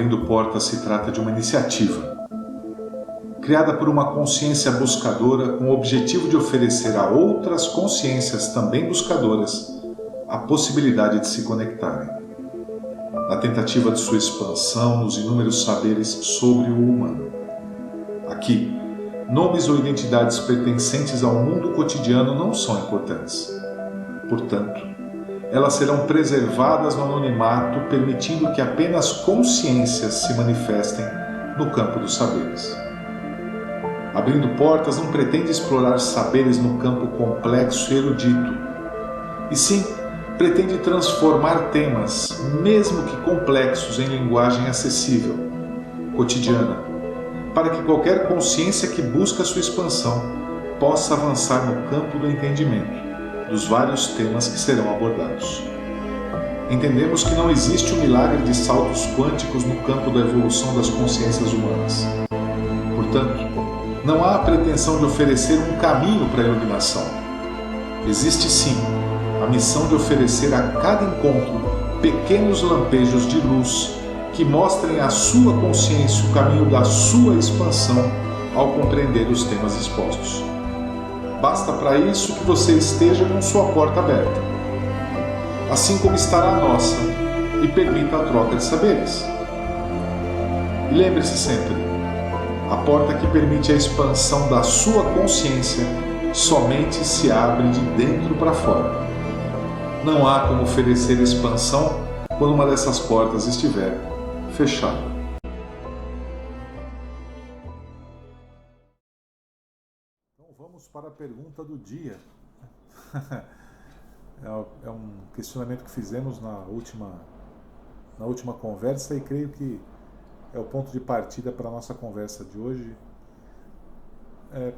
Abrindo Portas se trata de uma iniciativa criada por uma consciência buscadora com o objetivo de oferecer a outras consciências também buscadoras a possibilidade de se conectarem, na tentativa de sua expansão nos inúmeros saberes sobre o humano. Aqui, nomes ou identidades pertencentes ao mundo cotidiano não são importantes. Portanto, elas serão preservadas no anonimato, permitindo que apenas consciências se manifestem no campo dos saberes. Abrindo Portas não pretende explorar saberes no campo complexo e erudito, e sim pretende transformar temas, mesmo que complexos, em linguagem acessível, cotidiana, para que qualquer consciência que busca sua expansão possa avançar no campo do entendimento dos vários temas que serão abordados. Entendemos que não existe o milagre de saltos quânticos no campo da evolução das consciências humanas. Portanto, não há a pretensão de oferecer um caminho para a iluminação. Existe sim a missão de oferecer a cada encontro pequenos lampejos de luz que mostrem à sua consciência o caminho da sua expansão ao compreender os temas expostos. Basta para isso que você esteja com sua porta aberta, assim como estará a nossa, e permita a troca de saberes. E lembre-se sempre, a porta que permite a expansão da sua consciência somente se abre de dentro para fora. Não há como oferecer expansão quando uma dessas portas estiver fechada. Então vamos para a pergunta do dia. É um questionamento que fizemos na última conversa e creio que é o ponto de partida para a nossa conversa de hoje.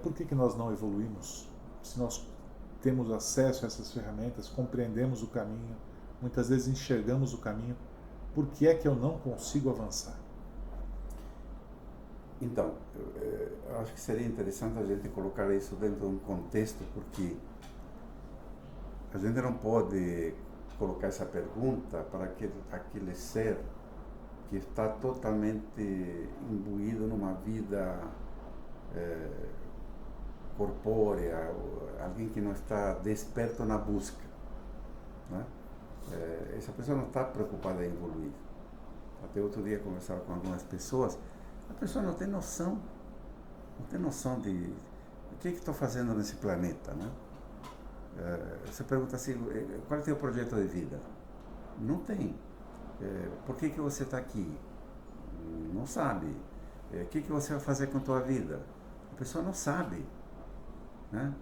Por que nós não evoluímos? Se nós temos acesso a essas ferramentas, compreendemos o caminho, muitas vezes enxergamos o caminho, por que é que eu não consigo avançar? Então, eu acho que seria interessante a gente colocar isso dentro de um contexto, porque a gente não pode colocar essa pergunta para aquele ser que está totalmente imbuído numa vida corpórea, alguém que não está desperto na busca, né? Essa pessoa não está preocupada em evoluir. Até outro dia eu conversava com algumas pessoas, a pessoa não tem noção de o que estou fazendo nesse planeta, né? Você pergunta assim, qual é o teu projeto de vida? Não tem. Por que você está aqui? Não sabe. O que você vai fazer com a tua vida? A pessoa não sabe, né?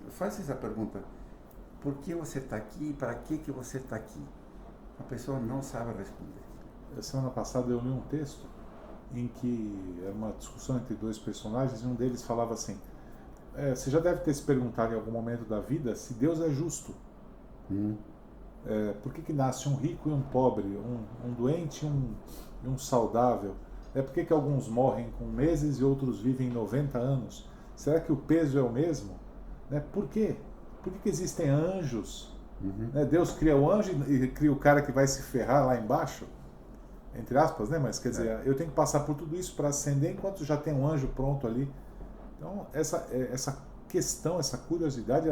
Faz essa pergunta. Por que você está aqui? Para que você está aqui? A pessoa não sabe responder. Semana passada eu li um texto em que era uma discussão entre dois personagens e um deles falava assim, você já deve ter se perguntado em algum momento da vida se Deus é justo. Por que nasce um rico e um pobre, um doente e um saudável? Por que alguns morrem com meses e outros vivem 90 anos? Será que o peso é o mesmo? Por quê? Por que existem anjos? Deus cria o anjo e cria o cara que vai se ferrar lá embaixo? Entre aspas, né? Mas quer dizer, eu tenho que passar por tudo isso para ascender enquanto já tem um anjo pronto ali. Então, essa questão, essa curiosidade,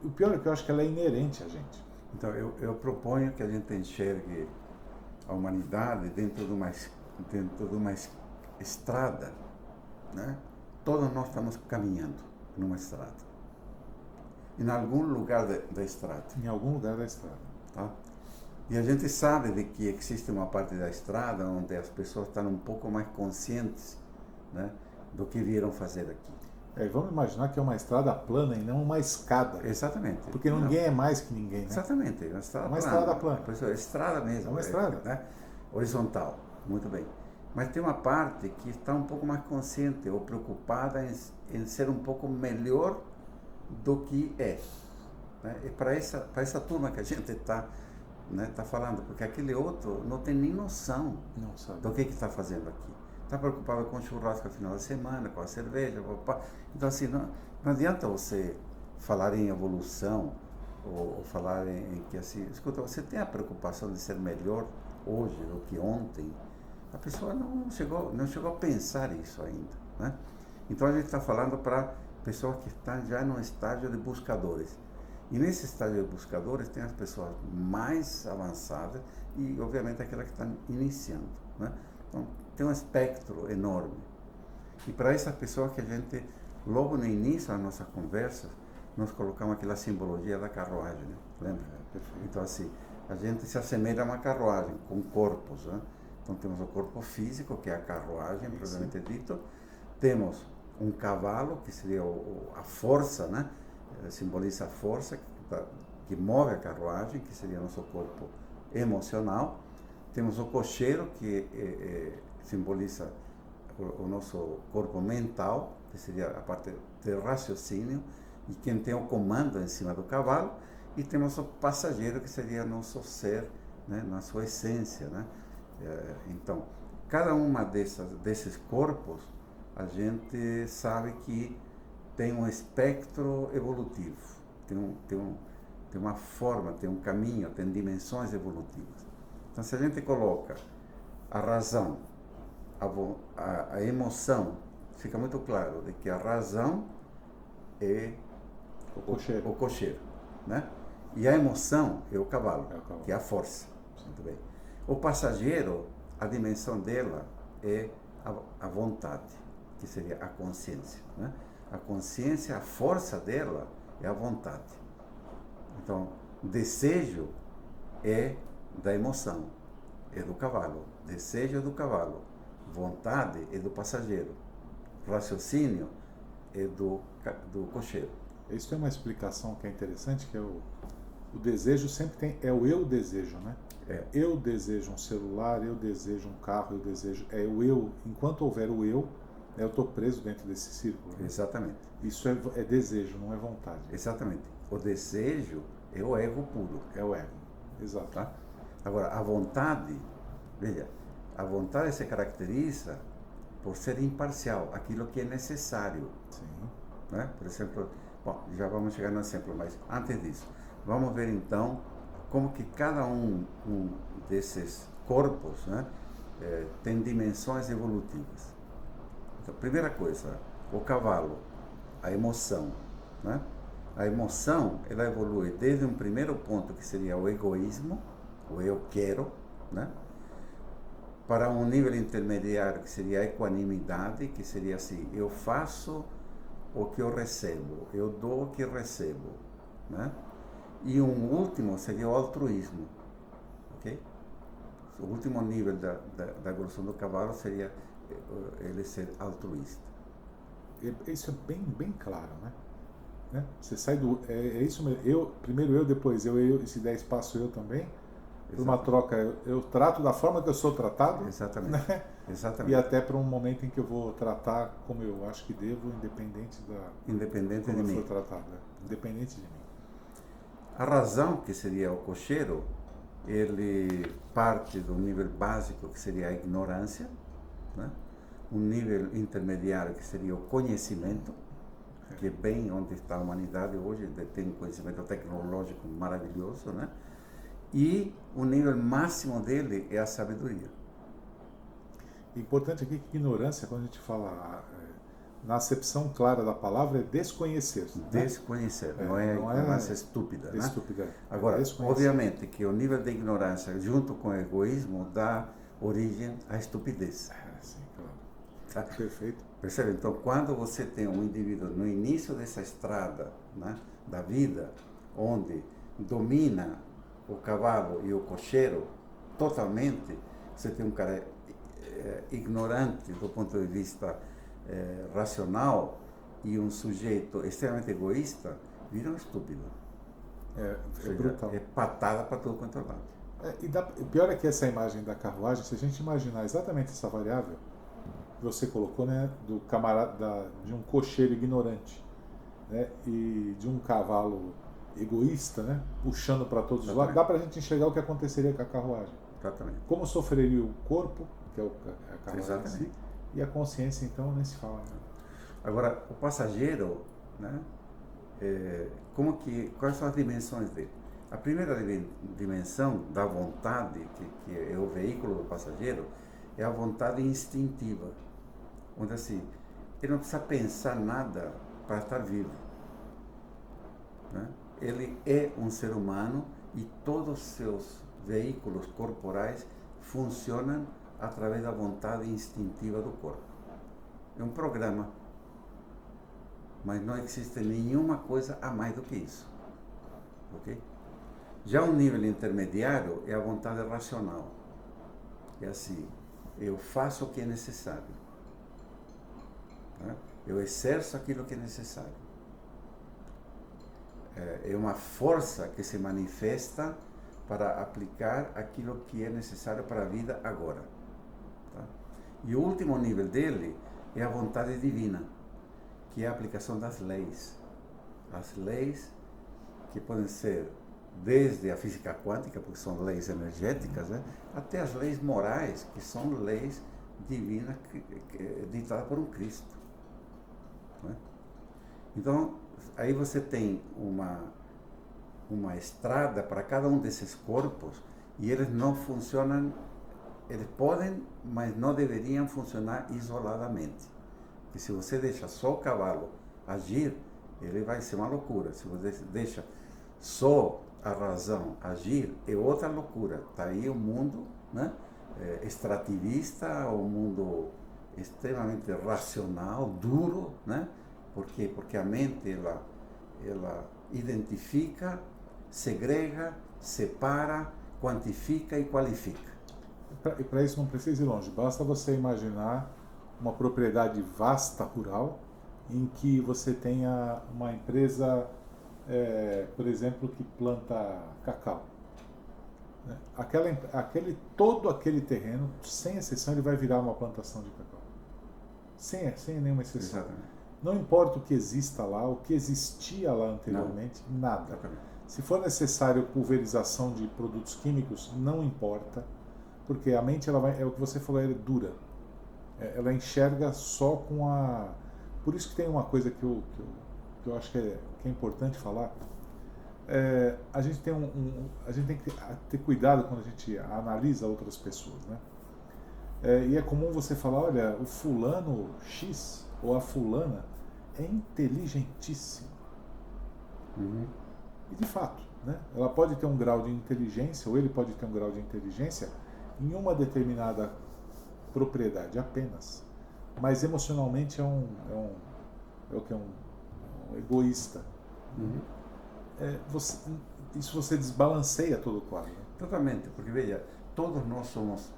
o pior é que eu acho que ela é inerente a gente. Então, eu proponho que a gente enxergue a humanidade dentro de uma estrada, né? Todos nós estamos caminhando numa estrada. Em algum lugar da estrada. Em algum lugar da estrada. Tá? E a gente sabe de que existe uma parte da estrada onde as pessoas estão um pouco mais conscientes, né, do que vieram fazer aqui. Vamos imaginar que é uma estrada plana e não uma escada. Exatamente. Porque ninguém é mais que ninguém, né? Exatamente. É uma estrada plana. Estrada mesmo. É uma estrada. Né? Horizontal. Muito bem. Mas tem uma parte que está um pouco mais consciente ou preocupada em ser um pouco melhor do que é. Né? E para essa turma que a gente está, né, falando, porque aquele outro não tem nem noção do que está fazendo aqui. Está preocupado com o churrasco no final de semana, com a cerveja. Então, assim, não adianta você falar em evolução ou falar em que, assim, escuta, você tem a preocupação de ser melhor hoje do que ontem, A pessoa não chegou a pensar isso ainda, né? Então a gente está falando para pessoas que estão já no estágio de buscadores. E nesse estágio de buscadores tem as pessoas mais avançadas e, obviamente, aquelas que estão iniciando, né? Então, tem um espectro enorme. E para essas pessoas que a gente, logo no início da nossa conversa, nós colocamos aquela simbologia da carruagem, né? Lembra? Então, assim, a gente se assemelha a uma carruagem com corpos, né? Então, temos o corpo físico, que é a carruagem, propriamente dito. Temos um cavalo, que seria a força, né? Simboliza a força que move a carruagem, que seria nosso corpo emocional. Temos o cocheiro, que simboliza o nosso corpo mental, que seria a parte de raciocínio, e quem tem o comando em cima do cavalo. E temos o passageiro, que seria nosso ser, né, na sua essência, né? Então, cada uma desses corpos, a gente sabe que tem um espectro evolutivo, tem uma forma, tem um caminho, tem dimensões evolutivas. Então, se a gente coloca a razão, a emoção, fica muito claro de que a razão é o cocheiro, né? E a emoção é o cavalo, que é a força. Muito bem. O passageiro, a dimensão dela é a vontade, que seria a consciência, né? A consciência, a força dela é a vontade. Então, desejo é da emoção, é do cavalo. Desejo é do cavalo. Vontade é do passageiro. Raciocínio é do cocheiro. Isso tem uma explicação que é interessante, que é o desejo sempre tem, é o eu desejo, né? Eu desejo um celular, eu desejo um carro, eu desejo, é o eu, enquanto houver o eu estou preso dentro desse círculo. Né? Exatamente. Isso é desejo, não é vontade. Exatamente. O desejo é o ego puro. É o ego. Exato. Tá? Agora, a vontade, veja, a vontade se caracteriza por ser imparcial, aquilo que é necessário. Sim. Né? Por exemplo, bom, já vamos chegar no exemplo, mas antes disso, vamos ver então como que cada um desses corpos, né, tem dimensões evolutivas. Então, primeira coisa, o cavalo, a emoção, né? A emoção, ela evolui desde um primeiro ponto, que seria o egoísmo, o eu quero, né? Para um nível intermediário, que seria a equanimidade, que seria assim, eu faço o que eu recebo, eu dou o que recebo, né? E um último seria o altruísmo, ok? O último nível da evolução do cavalo seria ele ser altruísta. Isso é bem claro, né? Você sai do... É isso mesmo. Primeiro eu, depois eu, e se der espaço eu também. Por uma troca, eu trato da forma que eu sou tratado. Exatamente. Né? Exatamente. E até para um momento em que eu vou tratar como eu acho que devo, independente Independente como de eu mim. for tratado. Independente de mim. A razão, que seria o cocheiro, ele parte do nível básico, que seria a ignorância, né? Um nível intermediário, que seria o conhecimento, que é bem onde está a humanidade hoje, tem um conhecimento tecnológico maravilhoso, né? E o nível máximo dele é a sabedoria. Importante aqui que ignorância, quando a gente fala na acepção clara da palavra, é desconhecer. Desconhecer, né? Não é ignorância estúpida. Né? Estúpida. Agora, obviamente que o nível de ignorância, junto com o egoísmo, dá origem à estupidez. Sim, claro. Tá? Perfeito. Percebe? Então, quando você tem um indivíduo no início dessa estrada, né, da vida, onde domina o cavalo e o cocheiro totalmente, você tem um cara ignorante do ponto de vista racional e um sujeito extremamente egoísta, vira um estúpido. É brutal. É patada para todo quanto é lado. O pior é que essa imagem da carruagem, se a gente imaginar exatamente essa variável que você colocou, né, do camarada, de um cocheiro ignorante, né, e de um cavalo egoísta, né, puxando para todos os lados, dá para a gente enxergar o que aconteceria com a carruagem. Exatamente. Como sofreria o corpo, que é a carruagem em si, e a consciência, então, nem se fala. Né? Agora, o passageiro, né, quais são as dimensões dele? A primeira dimensão da vontade, que é o veículo do passageiro, é a vontade instintiva, onde assim, ele não precisa pensar nada para estar vivo, né? Ele é um ser humano e todos os seus veículos corporais funcionam através da vontade instintiva do corpo. É um programa, mas não existe nenhuma coisa a mais do que isso, ok? Já o nível intermediário é a vontade racional. É assim, eu faço o que é necessário, né? Eu exerço aquilo que é necessário. É uma força que se manifesta para aplicar aquilo que é necessário para a vida agora, tá? E o último nível dele é a vontade divina, que é a aplicação das leis. As leis que podem ser desde a física quântica, porque são leis energéticas, né, até as leis morais, que são leis divinas ditadas por um Cristo, né? Então, aí você tem uma estrada para cada um desses corpos e eles não funcionam, eles podem, mas não deveriam funcionar isoladamente. Porque se você deixa só o cavalo agir, ele vai ser uma loucura. Se você deixa só a razão agir, é outra loucura. Está aí o mundo, né, extrativista, o mundo extremamente racional, duro, né? Por quê? Porque a mente, ela identifica, segrega, separa, quantifica e qualifica. E para isso não precisa ir longe, basta você imaginar uma propriedade vasta rural em que você tenha uma empresa, por exemplo, que planta cacau, né? Todo aquele terreno, sem exceção, ele vai virar uma plantação de cacau, sem nenhuma exceção. Exatamente. Não importa o que exista lá, o que existia lá anteriormente, nada. Exatamente. Se for necessário pulverização de produtos químicos, não importa, porque a mente, é o que você falou, ela é dura. Ela enxerga só com a... Por isso que tem uma coisa que eu acho que é importante falar. A gente tem que ter cuidado quando a gente analisa outras pessoas, né? E é comum você falar, olha, o fulano X ou a fulana é inteligentíssima. Uhum. E de fato, né? Ela pode ter um grau de inteligência, ou ele pode ter um grau de inteligência em uma determinada propriedade apenas, mas emocionalmente é um egoísta. Uhum. Isso você desbalanceia todo o quadro, né? Totalmente, porque veja, todos nós somos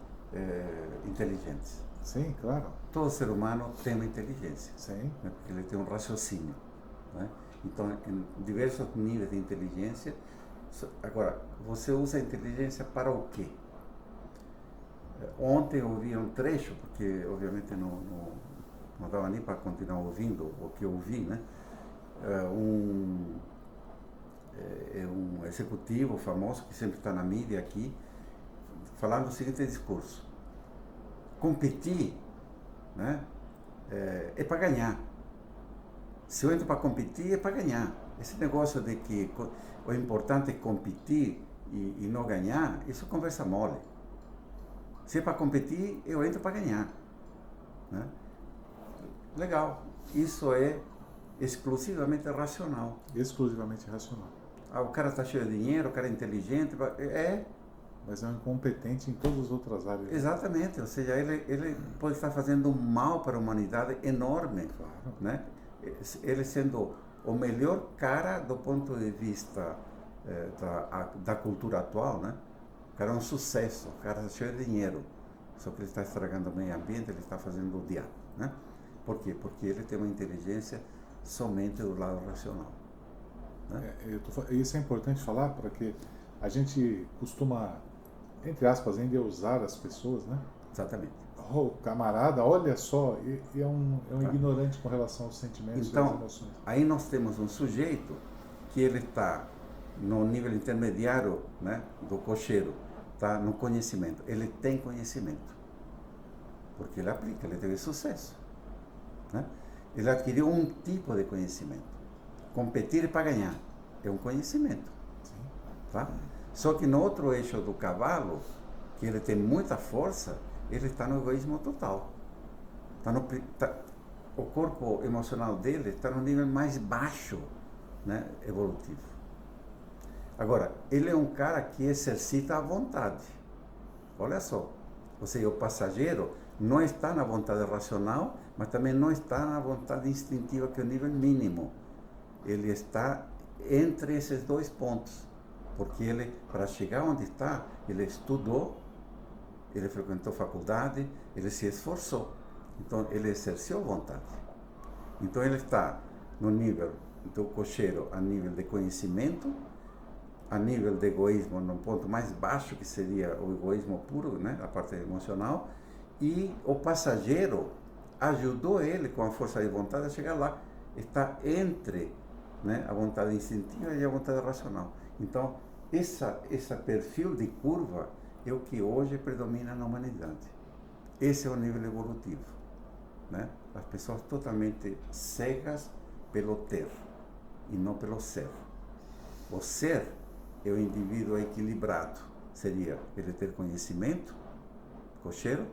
inteligentes. Sim, claro. Todo ser humano tem uma inteligência, Sim. né? Porque ele tem um raciocínio, né? Então, em diversos níveis de inteligência. Agora, você usa a inteligência para o quê? Ontem eu ouvi um trecho, porque obviamente não dava nem para continuar ouvindo o que eu ouvi, né? Um executivo famoso que sempre está na mídia aqui, falando o seguinte discurso: competir, né, é para ganhar. Se eu entro para competir, é para ganhar. Esse negócio de que o importante é competir e não ganhar, isso é conversa mole. Se é para competir, eu entro para ganhar, né? Legal. Isso é exclusivamente racional. Exclusivamente racional. O cara está cheio de dinheiro, o cara é inteligente, mas é um incompetente em todas as outras áreas. Exatamente, ou seja, ele pode estar fazendo um mal para a humanidade enorme, claro, né? Ele sendo o melhor cara do ponto de vista da cultura atual, né? O cara é um sucesso, o cara é cheio de dinheiro, só que ele está estragando o meio ambiente, ele está fazendo o diabo, né? Por quê? Porque ele tem uma inteligência somente do lado racional, né? Isso é importante falar, porque a gente costuma, entre aspas, endeusar as pessoas, né? Exatamente. Oh, camarada, olha só, e é um ignorante com relação aos sentimentos e às emoções. Aí nós temos um sujeito que ele está no nível intermediário, né, do cocheiro, está no conhecimento. Ele tem conhecimento, porque ele aplica, ele teve sucesso, né? Ele adquiriu um tipo de conhecimento. Competir para ganhar é um conhecimento. Tá? Só que no outro eixo do cavalo, que ele tem muita força, ele está no egoísmo total. O corpo emocional dele está no nível mais baixo, né, evolutivo. Agora, ele é um cara que exercita a vontade. Olha só. Ou seja, o passageiro não está na vontade racional, mas também não está na vontade instintiva, que é o nível mínimo. Ele está entre esses dois pontos. Porque ele, para chegar onde está, ele estudou, ele frequentou faculdade, ele se esforçou. Então, ele exerceu vontade. Então, ele está no nível do cocheiro, a nível de conhecimento, a nível de egoísmo, no ponto mais baixo, que seria o egoísmo puro, né, a parte emocional, e o passageiro ajudou ele, com a força de vontade, a chegar lá. Está entre, né, a vontade instintiva e a vontade racional. Então, esse perfil de curva é o que hoje predomina na humanidade. Esse é o nível evolutivo, né? As pessoas totalmente cegas pelo ter e não pelo ser. O ser é o indivíduo equilibrado. Seria ele ter conhecimento, cocheiro,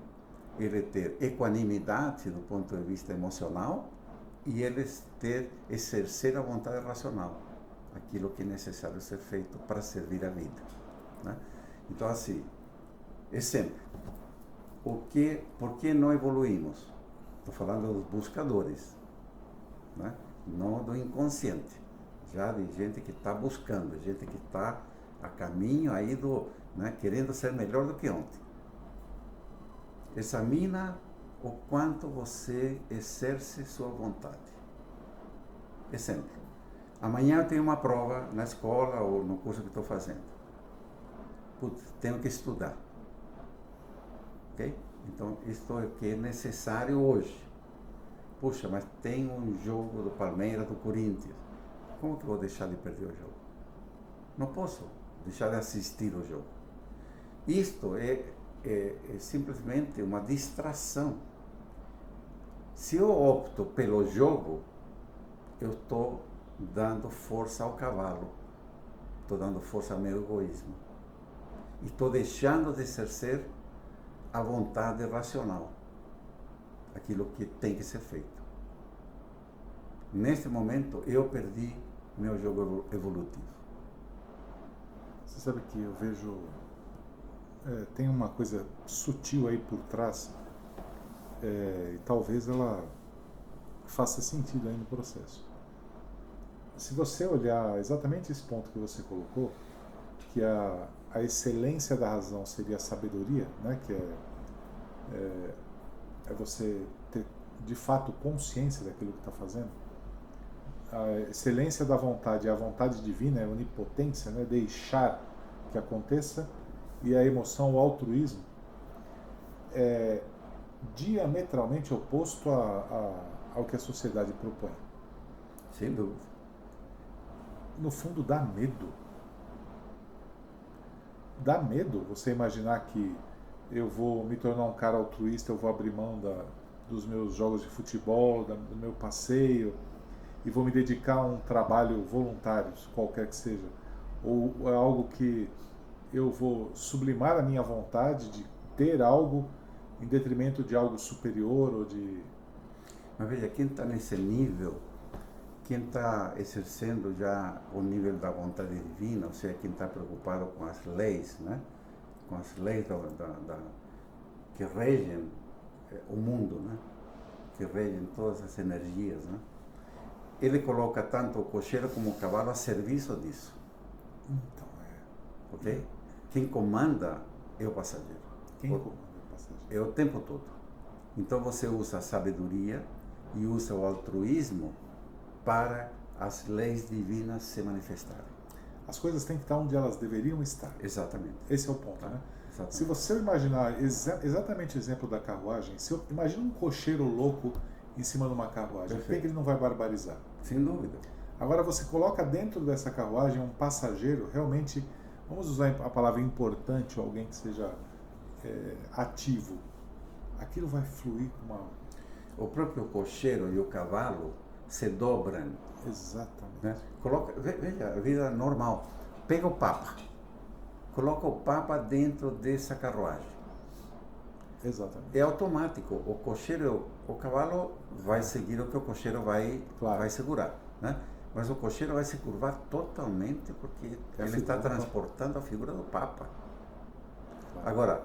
ele ter equanimidade do ponto de vista emocional e ele exercer a vontade racional, aquilo que é necessário ser feito para servir a vida, né? Então, assim, exemplo, por que não evoluímos? Estou falando dos buscadores, né? Não do inconsciente, já de gente que está buscando, gente que está a caminho aí né, querendo ser melhor do que ontem. Examina o quanto você exerce sua vontade. Exemplo, amanhã eu tenho uma prova na escola ou no curso que estou fazendo. Putz, tenho que estudar. Ok? Então, isto é o que é necessário hoje. Puxa, mas tem um jogo do Palmeiras, do Corinthians. Como que eu vou deixar de perder o jogo? Não posso deixar de assistir o jogo. Isto é simplesmente uma distração. Se eu opto pelo jogo, eu estou dando força ao cavalo. Estou dando força ao meu egoísmo. E estou deixando de exercer a vontade racional, aquilo que tem que ser feito. Neste momento, eu perdi meu jogo evolutivo. Você sabe que eu vejo... tem uma coisa sutil aí por trás, e talvez ela faça sentido aí no processo. Se você olhar exatamente esse ponto que você colocou, que a excelência da razão seria a sabedoria, né? Que é você ter de fato consciência daquilo que está fazendo. A excelência da vontade, a vontade divina, é a onipotência, né? Deixar que aconteça, e a emoção, o altruísmo, é diametralmente oposto ao que a sociedade propõe. Sem dúvida. No fundo, dá medo. Dá medo você imaginar que eu vou me tornar um cara altruísta, eu vou abrir mão dos meus jogos de futebol, do meu passeio, e vou me dedicar a um trabalho voluntário, qualquer que seja. Ou é algo que eu vou sublimar a minha vontade de ter algo em detrimento de algo superior ou de... Mas veja, quem está nesse nível, quem está exercendo já o nível da vontade divina, ou seja, quem está preocupado com as leis, né? Com as leis que regem o mundo, né? Que regem todas as energias, né? Ele coloca tanto o cocheiro como o cavalo a serviço disso. Então, ok? Quem comanda é o passageiro. Quem comanda é o passageiro? É o tempo todo. Então você usa a sabedoria e usa o altruísmo para as leis divinas se manifestarem. As coisas têm que estar onde elas deveriam estar. Exatamente. Esse é o ponto, né? Exatamente. Se você imaginar exatamente o exemplo da carruagem, imagina um cocheiro louco em cima de uma carruagem, por que ele não vai barbarizar? Sem dúvida. Agora você coloca dentro dessa carruagem um passageiro realmente, vamos usar a palavra importante, ou alguém que seja ativo. Aquilo vai fluir com uma... O próprio cocheiro e o cavalo se dobram. Exatamente. Né? Veja, a vida normal. Pega o Papa. Coloca o Papa dentro dessa carruagem. Exatamente. É automático. O cocheiro, o cavalo vai seguir o que o cocheiro vai, Claro. vai segurar, né? Mas o cocheiro vai se curvar totalmente porque É a ele figura está do Papa. transportando a figura do Papa. Claro. Agora,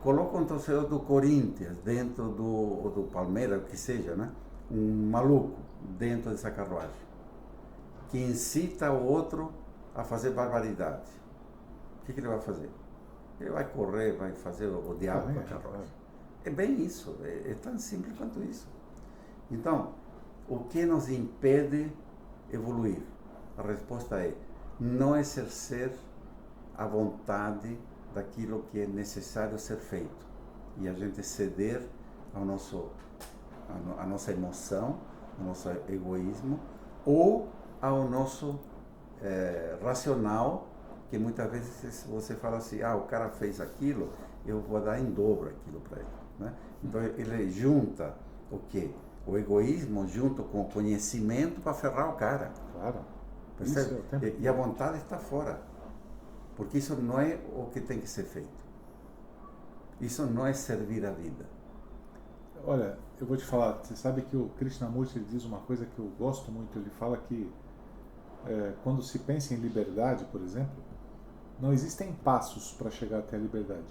coloca um torcedor do Corinthians dentro do Palmeiras, o que seja, né? Um maluco dentro dessa carruagem que incita o outro a fazer barbaridade. O que ele vai fazer? Ele vai correr, vai fazer o diabo com a carruagem. É bem isso, é tão simples quanto isso. Então, o que nos impede evoluir? A resposta é não exercer a vontade daquilo que é necessário ser feito e a gente ceder ao a nossa emoção, ao nosso egoísmo ou ao nosso racional, que muitas vezes você fala assim, o cara fez aquilo, eu vou dar em dobro aquilo para ele, né? Então ele junta o quê? O egoísmo junto com o conhecimento para ferrar o cara. Claro. Percebe? E a vontade está fora. Porque isso não é o que tem que ser feito. Isso não é servir a vida. Olha, eu vou te falar, você sabe que o Krishnamurti ele diz uma coisa que eu gosto muito, ele fala que quando se pensa em liberdade, por exemplo, não existem passos para chegar até a liberdade.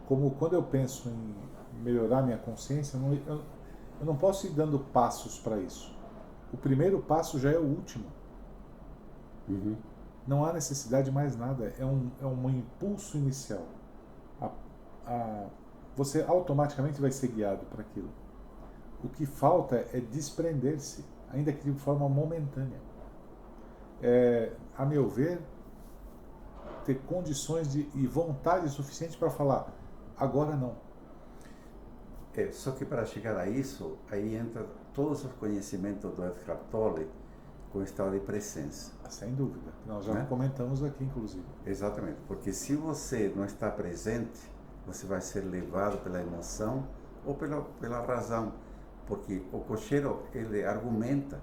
Como quando eu penso em melhorar minha consciência, eu não posso ir dando passos para isso. O primeiro passo já é o último. Uhum. Não há necessidade de mais nada, é um impulso inicial. Você automaticamente vai ser guiado para aquilo. O que falta é desprender-se, ainda que de forma momentânea. A meu ver, ter condições e vontade suficiente para falar, agora não. Só que para chegar a isso, aí entra todos os conhecimentos do Eckhart Tolle com o estado de presença. Sem dúvida. Nós já comentamos aqui, inclusive. Exatamente. Porque se você não está presente, você vai ser levado pela emoção ou pela razão. Porque o cocheiro, ele argumenta.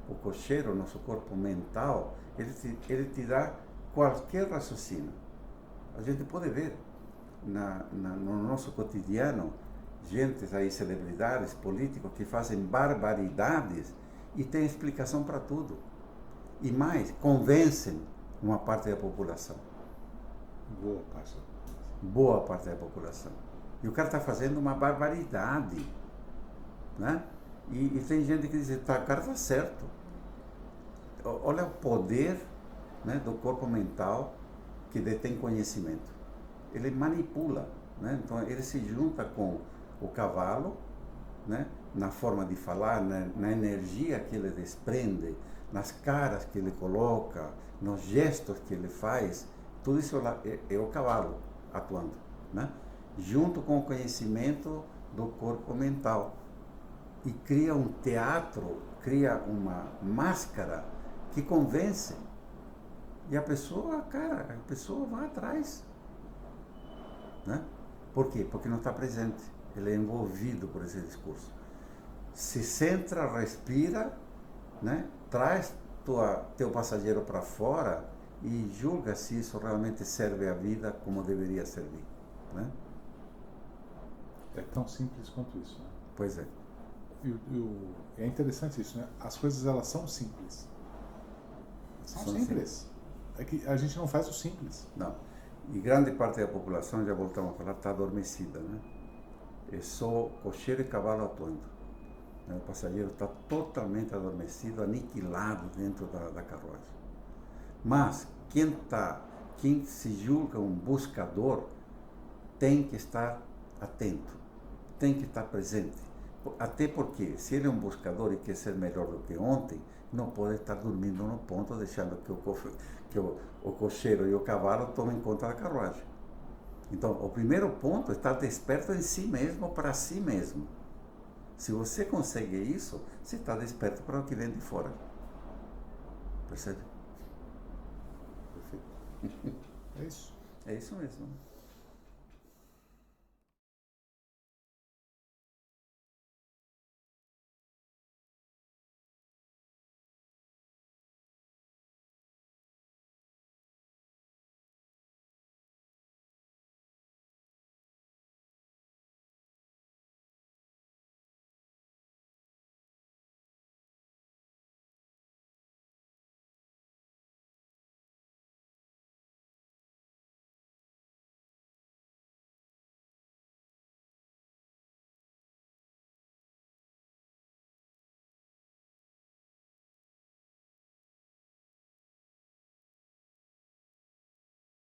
O cocheiro, nosso corpo mental, ele te dá qualquer raciocínio. A gente pode ver no nosso cotidiano, gente aí, celebridades, políticos, que fazem barbaridades e tem explicação para tudo. E mais, convencem uma parte da população. Boa parte. Boa parte da população. E o cara está fazendo uma barbaridade, né? E tem gente que diz, o cara está certo. Olha o poder, né, do corpo mental que detém conhecimento. Ele manipula, né? Então ele se junta com o cavalo, né, na forma de falar, na energia que ele desprende, nas caras que ele coloca, nos gestos que ele faz, tudo isso é o cavalo atuando, né? Junto com o conhecimento do corpo mental. E cria um teatro, cria uma máscara que convence. E a pessoa vai atrás, né? Por quê? Porque não está presente. Ele é envolvido por esse discurso. Se centra, respira, né? Traz teu passageiro para fora e julga se isso realmente serve à vida como deveria servir, né? É tão simples quanto isso, né? Pois é. É interessante isso, né? As coisas, elas são simples. São simples. É que a gente não faz o simples. Não. E grande parte da população, já voltamos a falar, está adormecida, né? É só cocheiro e cavalo atuando. O passageiro está totalmente adormecido, aniquilado dentro da carruagem. Mas quem se julga um buscador tem que estar atento, tem que estar presente. Até porque, se ele é um buscador e quer ser melhor do que ontem, não pode estar dormindo no ponto, deixando que o cocheiro e o cavalo tomem conta da carruagem. Então, o primeiro ponto é estar desperto em si mesmo, para si mesmo. Se você consegue isso, você está desperto para o que vem de fora. Percebe? Perfeito. É isso. É isso mesmo.